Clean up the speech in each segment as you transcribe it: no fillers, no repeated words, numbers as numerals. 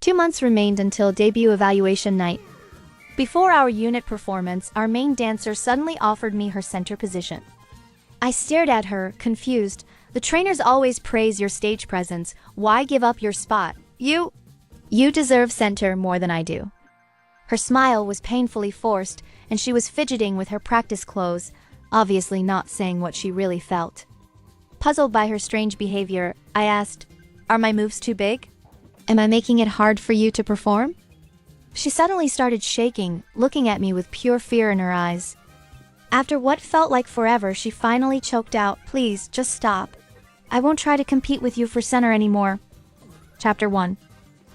2 months remained until debut evaluation night. Before our unit performance, our main dancer suddenly offered me her center position. I stared at her, confused. The trainers always praise your stage presence. Why give up your spot? You deserve center more than I do. Her smile was painfully forced, and she was fidgeting with her practice clothes, obviously not saying what she really felt. Puzzled by her strange behavior, I asked, "Are my moves too big? Am I making it hard for you to perform?" She suddenly started shaking, looking at me with pure fear in her eyes. After what felt like forever, she finally choked out, "Please, just stop. I won't try to compete with you for center anymore." Chapter 1.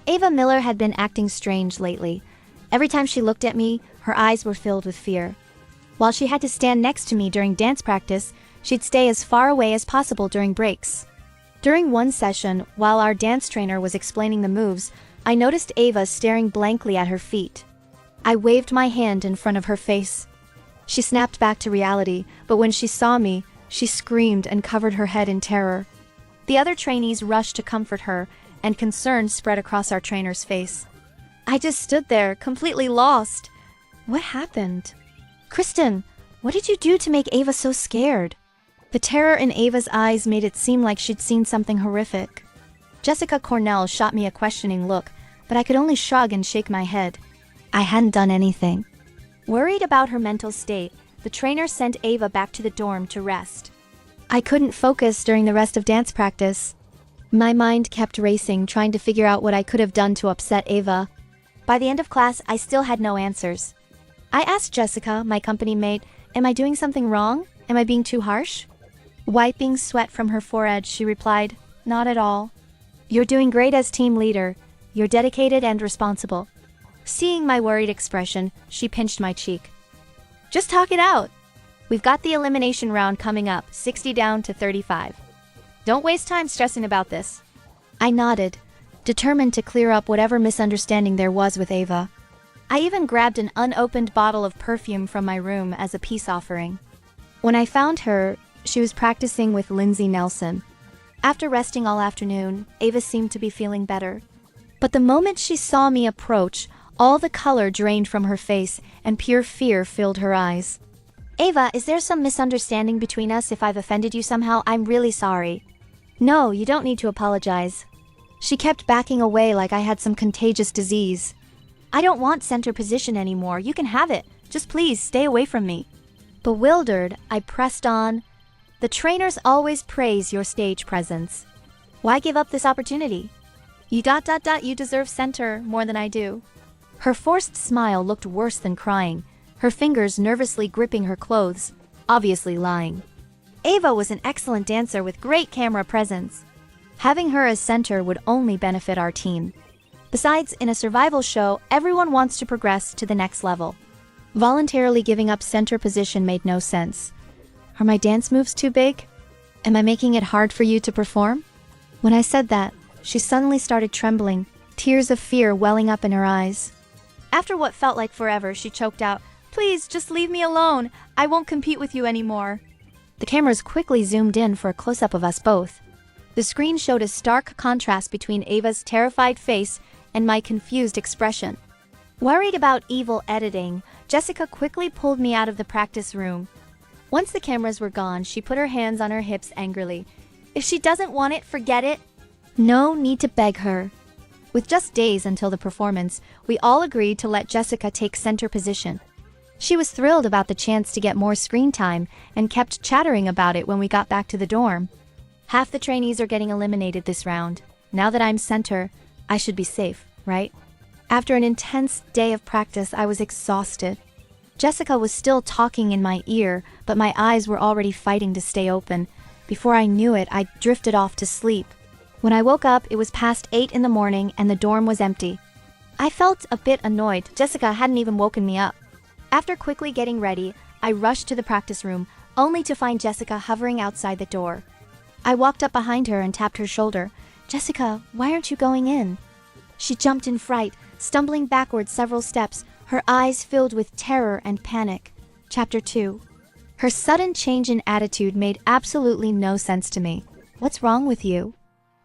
Ava Miller had been acting strange lately. Every time she looked at me, her eyes were filled with fear. While she had to stand next to me during dance practice, she'd stay as far away as possible during breaks. During one session, while our dance trainer was explaining the moves, I noticed Ava staring blankly at her feet. I waved my hand in front of her face. She snapped back to reality, but when she saw me, she screamed and covered her head in terror. The other trainees rushed to comfort her, and concern spread across our trainer's face. I just stood there, completely lost. What happened? "Kristen, what did you do to make Ava so scared?" The terror in Ava's eyes made it seem like she'd seen something horrific. Jessica Cornell shot me a questioning look, but I could only shrug and shake my head. I hadn't done anything. Worried about her mental state, the trainer sent Ava back to the dorm to rest. I couldn't focus during the rest of dance practice. My mind kept racing, trying to figure out what I could have done to upset Ava. By the end of class, I still had no answers. I asked Jessica, my company mate, "Am I doing something wrong? Am I being too harsh?" Wiping sweat from her forehead, she replied, "Not at all. You're doing great as team leader. You're dedicated and responsible." Seeing my worried expression, she pinched my cheek. "Just talk it out. We've got the elimination round coming up, 60 down to 35. Don't waste time stressing about this." I nodded, determined to clear up whatever misunderstanding there was with Ava. I even grabbed an unopened bottle of perfume from my room as a peace offering. When I found her, she was practicing with Lindsay Nelson. After resting all afternoon, Ava seemed to be feeling better. But the moment she saw me approach, all the color drained from her face and pure fear filled her eyes. "Ava, is there some misunderstanding between us? If I've offended you somehow, I'm really sorry." "No, you don't need to apologize." She kept backing away like I had some contagious disease. "I don't want center position anymore. You can have it. Just please stay away from me." Bewildered, I pressed on. "The trainers always praise your stage presence. Why give up this opportunity? You deserve center more than I do." Her forced smile looked worse than crying, her fingers nervously gripping her clothes, obviously lying. Ava was an excellent dancer with great camera presence. Having her as center would only benefit our team. Besides, in a survival show, everyone wants to progress to the next level. Voluntarily giving up center position made no sense. Are my dance moves too big? Am I making it hard for you to perform? When I said that, she suddenly started trembling, tears of fear welling up in her eyes. After what felt like forever, she choked out, "Please, just leave me alone. I won't compete with you anymore." The cameras quickly zoomed in for a close-up of us both. The screen showed a stark contrast between Ava's terrified face and my confused expression. Worried about evil editing, Jessica quickly pulled me out of the practice room. Once the cameras were gone, she put her hands on her hips angrily. "If she doesn't want it, forget it." No need to beg her. With just days until the performance, we all agreed to let Jessica take center position. She was thrilled about the chance to get more screen time and kept chattering about it when we got back to the dorm. Half the trainees are getting eliminated this round. Now that I'm center, I should be safe, right? After an intense day of practice, I was exhausted. Jessica was still talking in my ear, but my eyes were already fighting to stay open. Before I knew it, I drifted off to sleep. When I woke up, it was past 8 in the morning and the dorm was empty. I felt a bit annoyed. Jessica hadn't even woken me up. After quickly getting ready, I rushed to the practice room, only to find Jessica hovering outside the door. I walked up behind her and tapped her shoulder. "Jessica, why aren't you going in?" She jumped in fright, stumbling backwards several steps, her eyes filled with terror and panic. Chapter 2. Her sudden change in attitude made absolutely no sense to me. "What's wrong with you?"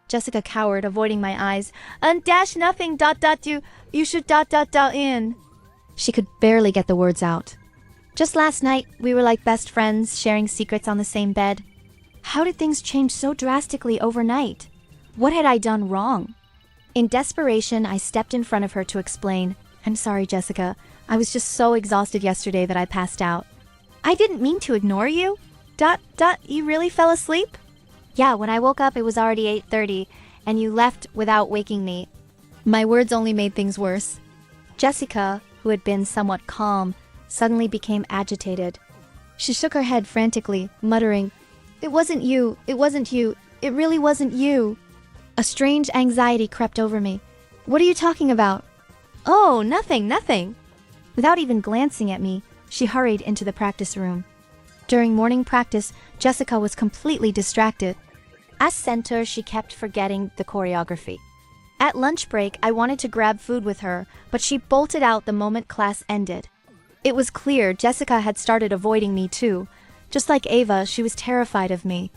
Jessica cowered, avoiding my eyes. Dash nothing, you should in. She could barely get the words out. Just last night, we were like best friends, sharing secrets on the same bed. How did things change so drastically overnight? What had I done wrong? In desperation, I stepped in front of her to explain. I'm sorry, Jessica. I was just so exhausted yesterday that I passed out. I didn't mean to ignore you. You really fell asleep? Yeah, when I woke up, it was already 8:30, and you left without waking me. My words only made things worse. Jessica, who had been somewhat calm, suddenly became agitated. She shook her head frantically, muttering, It wasn't you, it really wasn't you. A strange anxiety crept over me. What are you talking about? Oh, nothing. Without even glancing at me, she hurried into the practice room. During morning practice, Jessica was completely distracted. As center, she kept forgetting the choreography. At lunch break, I wanted to grab food with her, but she bolted out the moment class ended. It was clear Jessica had started avoiding me too. Just like Ava, she was terrified of me.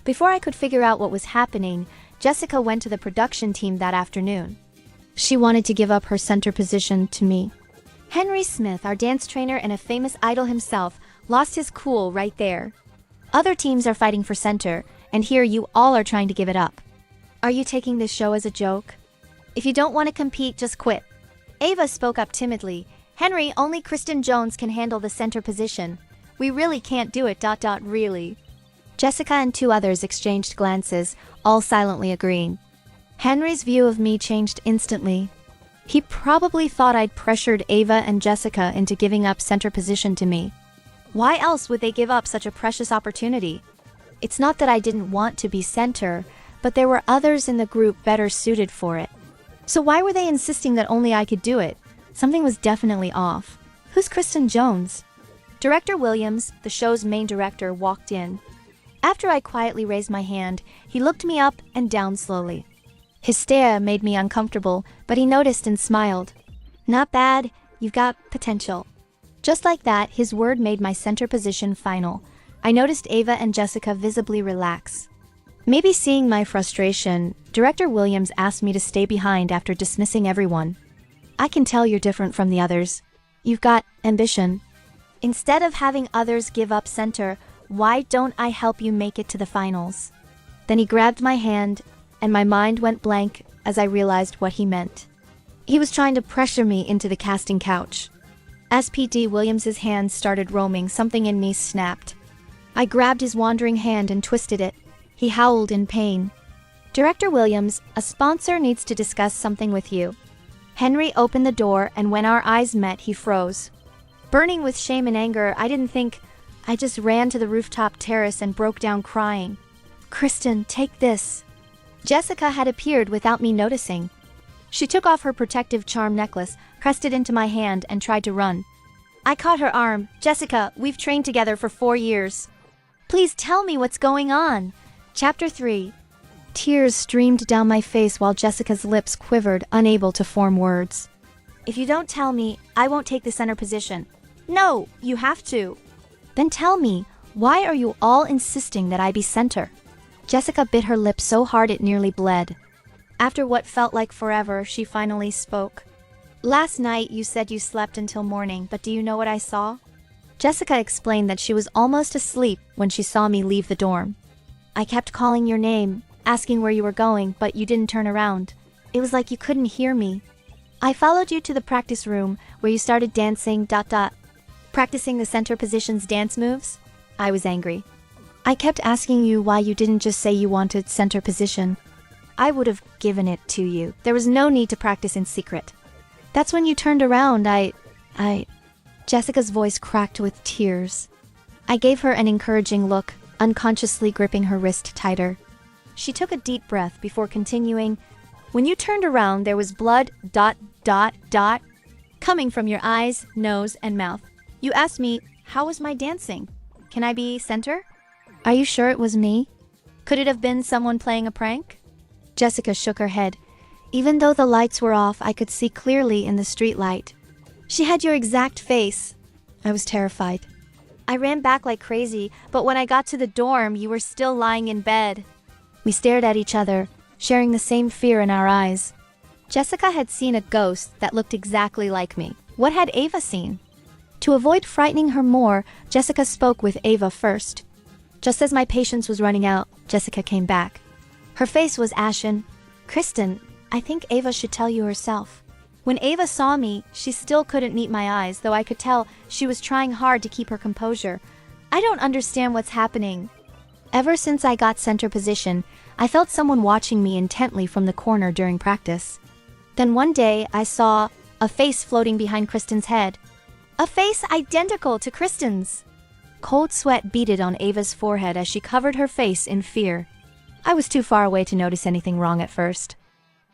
Before I could figure out what was happening, Jessica went to the production team that afternoon. She wanted to give up her center position to me. Henry Smith, our dance trainer and a famous idol himself, lost his cool right there. Other teams are fighting for center, and here you all are trying to give it up. Are you taking this show as a joke? If you don't want to compete, just quit. Ava spoke up timidly. Henry, only Kristen Jones can handle the center position. We really can't do it, really. Jessica and two others exchanged glances, all silently agreeing. Henry's view of me changed instantly. He probably thought I'd pressured Ava and Jessica into giving up center position to me. Why else would they give up such a precious opportunity? It's not that I didn't want to be center, but there were others in the group better suited for it. So why were they insisting that only I could do it? Something was definitely off. Who's Kristen Jones? Director Williams, the show's main director, walked in. After I quietly raised my hand, he looked me up and down slowly. His stare made me uncomfortable, but he noticed and smiled. Not bad, you've got potential. Just like that, his word made my center position final. I noticed Ava and Jessica visibly relax. Maybe seeing my frustration, Director Williams asked me to stay behind after dismissing everyone. I can tell you're different from the others. You've got ambition. Instead of having others give up center, why don't I help you make it to the finals? Then he grabbed my hand, and my mind went blank as I realized what he meant. He was trying to pressure me into the casting couch. As PD Williams's hand started roaming, something in me snapped. I grabbed his wandering hand and twisted it. He howled in pain. Director Williams, a sponsor needs to discuss something with you. Henry opened the door, and when our eyes met, he froze. Burning with shame and anger, I just ran to the rooftop terrace and broke down crying. Kristen, take this. Jessica had appeared without me noticing. She took off her protective charm necklace, pressed it into my hand, and tried to run. I caught her arm. Jessica, we've trained together for 4 years. Please tell me what's going on. Chapter 3. Tears streamed down my face while Jessica's lips quivered, unable to form words. If you don't tell me, I won't take the center position. No, you have to. Then tell me, why are you all insisting that I be center? Jessica bit her lip so hard it nearly bled. After what felt like forever, she finally spoke. Last night you said you slept until morning, but do you know what I saw? Jessica explained that she was almost asleep when she saw me leave the dorm. I kept calling your name, asking where you were going, but you didn't turn around. It was like you couldn't hear me. I followed you to the practice room where you started dancing ... Practicing the center position's dance moves? I was angry. I kept asking you why you didn't just say you wanted center position. I would have given it to you. There was no need to practice in secret. That's when you turned around, Jessica's voice cracked with tears. I gave her an encouraging look, unconsciously gripping her wrist tighter. She took a deep breath before continuing, When you turned around, there was blood ... coming from your eyes, nose, and mouth. You asked me, how was my dancing? Can I be center? Are you sure it was me? Could it have been someone playing a prank? Jessica shook her head. Even though the lights were off, I could see clearly in the street light. She had your exact face. I was terrified. I ran back like crazy, but when I got to the dorm, you were still lying in bed. We stared at each other, sharing the same fear in our eyes. Jessica had seen a ghost that looked exactly like me. What had Ava seen? To avoid frightening her more, Jessica spoke with Ava first. Just as my patience was running out, Jessica came back. Her face was ashen. "Kristen, I think Ava should tell you herself." When Ava saw me, she still couldn't meet my eyes, though I could tell she was trying hard to keep her composure. "I don't understand what's happening." Ever since I got center position, I felt someone watching me intently from the corner during practice. Then one day, I saw a face floating behind Kristen's head. A face identical to Kristen's. Cold sweat beaded on Ava's forehead as she covered her face in fear. I was too far away to notice anything wrong at first.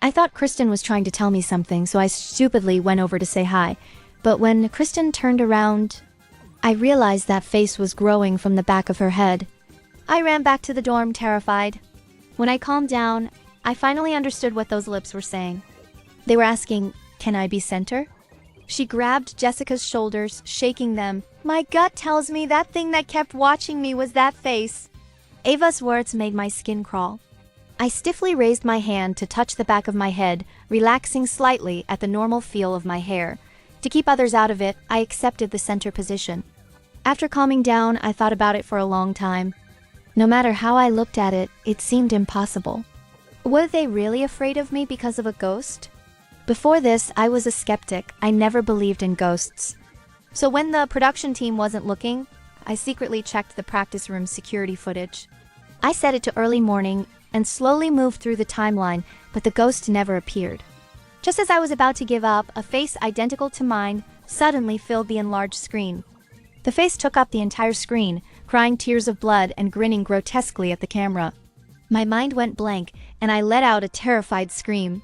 I thought Kristen was trying to tell me something, so I stupidly went over to say hi. But when Kristen turned around, I realized that face was growing from the back of her head. I ran back to the dorm, terrified. When I calmed down, I finally understood what those lips were saying. They were asking, "Can I be center?" She grabbed Jessica's shoulders, shaking them. "My gut tells me that thing that kept watching me was that face." Ava's words made my skin crawl. I stiffly raised my hand to touch the back of my head, relaxing slightly at the normal feel of my hair. To keep others out of it, I accepted the center position. After calming down, I thought about it for a long time. No matter how I looked at it, it seemed impossible. Were they really afraid of me because of a ghost? Before this, I was a skeptic. I never believed in ghosts. So when the production team wasn't looking, I secretly checked the practice room security footage. I set it to early morning and slowly moved through the timeline, but the ghost never appeared. Just as I was about to give up, a face identical to mine suddenly filled the enlarged screen. The face took up the entire screen, crying tears of blood and grinning grotesquely at the camera. My mind went blank, and I let out a terrified scream.